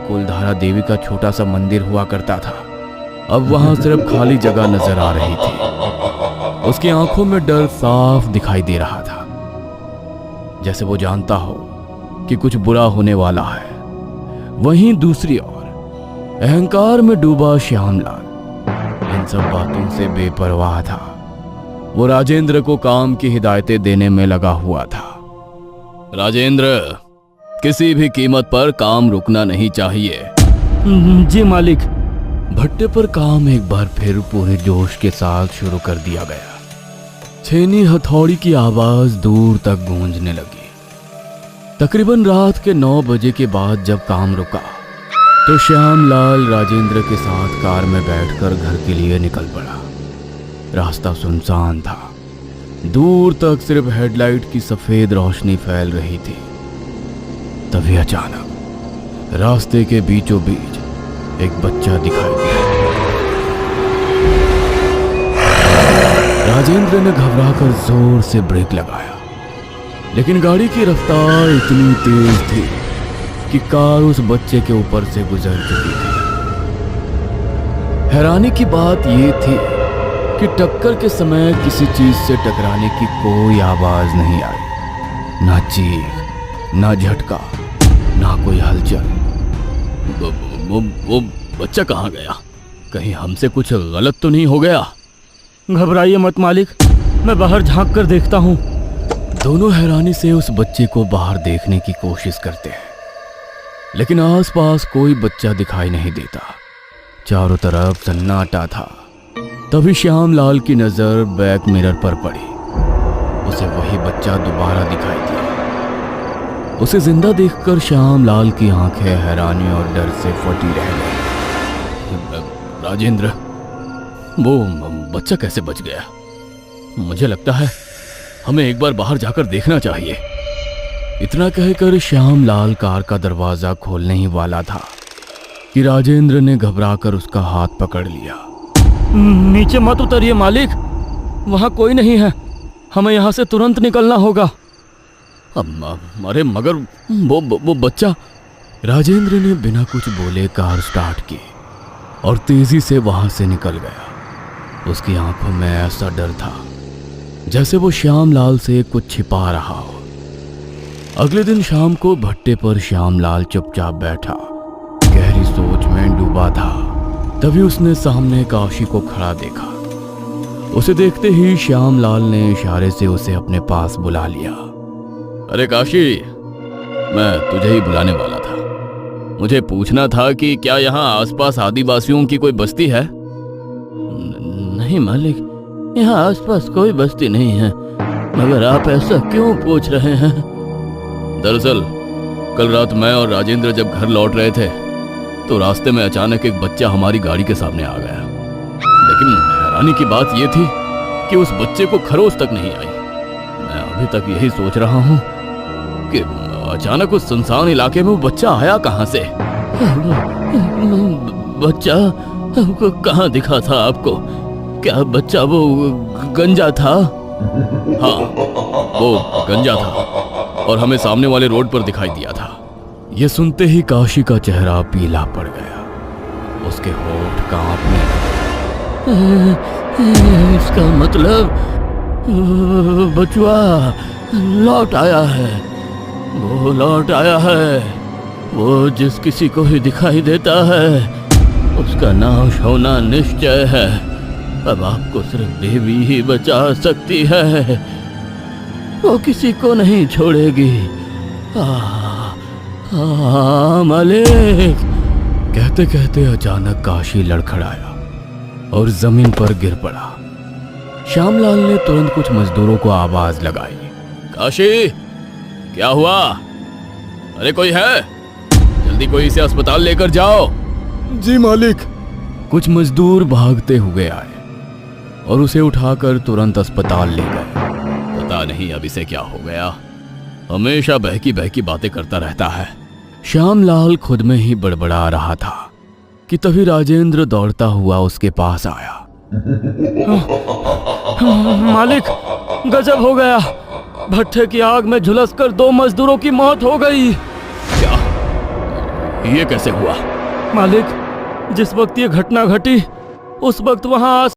कुलधारा देवी का छोटा सा मंदिर हुआ करता था, अब वहां सिर्फ खाली जगह नजर आ रही थी। उसकी आंखों में डर साफ दिखाई दे रहा था, जैसे वो जानता हो कि कुछ बुरा होने वाला है। वहीं दूसरी ओर अहंकार में डूबा श्यामलाल इन सब बातों से बेपरवाह था। वो राजेंद्र को काम की हिदायतें देने में लगा हुआ था। राजेंद्र, किसी भी कीमत पर काम रुकना नहीं चाहिए। जी मालिक। भट्टे पर काम एक बार फिर पूरे जोश के साथ शुरू कर दिया गया। छेनी हथौड़ी की आवाज दूर तक गूंजने लगी। तकरीबन रात के 9 बजे के बाद जब काम रुका तो श्यामलाल राजेंद्र के साथ कार में बैठकर घर के लिए निकल पड़ा। रास्ता सुनसान था, दूर तक सिर्फ हेडलाइट की सफेद रोशनी फैल रही थी। तभी अचानक रास्ते के बीचों बीच एक बच्चा दिखाई दिया। राजेंद्र ने घबराकर जोर से ब्रेक लगाया, लेकिन गाड़ी की रफ्तार इतनी तेज थी कि कार उस बच्चे के ऊपर से गुजर चुकी थी। हैरानी की बात यह थी कि टक्कर के समय किसी चीज से टकराने की कोई आवाज नहीं आई, ना चीख, ना झटका, ना कोई हलचल। वो बच्चा कहाँ गया? कहीं हमसे कुछ गलत तो नहीं हो गया? घबराइए मत मालिक, मैं बाहर झांक कर देखता हूँ। दोनों हैरानी से उस बच्चे को बाहर देखने की कोशिश करते हैं, लेकिन आसपास कोई बच्चा दिखाई नहीं देता। चारों तरफ सन्नाटा था। तभी श्यामलाल की नजर बैक मिरर पर पड़ी। उसे वही बच्चा दोबारा दिखाई दिया। उसे जिंदा देखकर श्यामलाल की आंखें हैरानी और डर से फटी रह गई। राजेंद्र, वो बच्चा कैसे बच गया? मुझे लगता है हमें एक बार बाहर जाकर देखना चाहिए। इतना कहकर श्यामलाल कार का दरवाजा खोलने ही वाला था कि राजेंद्र ने घबराकर उसका हाथ पकड़ लिया। नीचे मत उतरिए मालिक, वहां कोई नहीं है, हमें यहां से तुरंत निकलना होगा। अरे मगर वो बच्चा। राजेंद्र ने बिना कुछ बोले कार स्टार्ट की और तेजी से वहां से निकल गया। उसकी आंखों में ऐसा डर था जैसे वो श्यामलाल से कुछ छिपा रहा हो। अगले दिन शाम को भट्टे पर श्यामलाल चुपचाप बैठा, गहरी सोच में डूबा था। तभी उसने सामने काशी को खड़ा देखा। उसे देखते ही श्यामलाल ने इशारे से उसे अपने पास बुला लिया। अरे काशी, मैं तुझे ही बुलाने वाला था। मुझे पूछना था कि क्या यहाँ आसपास आदिवासियों की कोई बस्ती है? नहीं मालिक, यहाँ आसपास कोई बस्ती नहीं है, मगर आप ऐसा क्यों पूछ रहे हैं? दरअसल कल रात मैं और राजेंद्र जब घर लौट रहे थे तो रास्ते में अचानक एक बच्चा हमारी गाड़ी के सामने आ गया। लेकिन हैरानी की बात यह थी कि उस बच्चे को खरोच तक नहीं आई। मैं अभी तक यही सोच रहा हूँ कि अचानक उस सुनसान इलाके में वो बच्चा आया कहाँ से? बच्चा कहाँ दिखा था आपको? क्या बच्चा वो गंजा था? हाँ, वो गंजा था और हमें सामने वाले रोड पर दिखाई दिया था। ये सुनते ही काशी का चेहरा पीला पड़ गया। उसके होंठ कांपने लगे। इसका मतलब बचुआ लौट आया है। वो लौट आया है। वो जिस किसी को ही दिखाई देता है उसका नाश होना निश्चय है। अब आपको सिर्फ देवी ही बचा सकती है, वो किसी को नहीं छोड़ेगी। मालिक। कहते कहते अचानक काशी लड़खड़ाया और जमीन पर गिर पड़ा। श्यामलाल ने तुरंत कुछ मजदूरों को आवाज लगाई। काशी, क्या हुआ? अरे कोई है? जल्दी कोई इसे अस्पताल लेकर जाओ। जी मालिक। कुछ मजदूर भागते हुए आए और उसे उठाकर तुरंत अस्पताल ले गए। पता नहीं अब इसे क्या हो गया, हमेशा बहकी बहकी बातें करता रहता है। श्यामलाल खुद में ही बड़बड़ा रहा था कि तभी राजेंद्र दौड़ता हुआ उसके पास आया। मालिक, गजब हो गया, भट्टे की आग में झुलसकर 2 मजदूरों की मौत हो गई। क्या? ये कैसे हुआ? मालिक, जिस वक्त ये घटना घटी उस वक्त वहां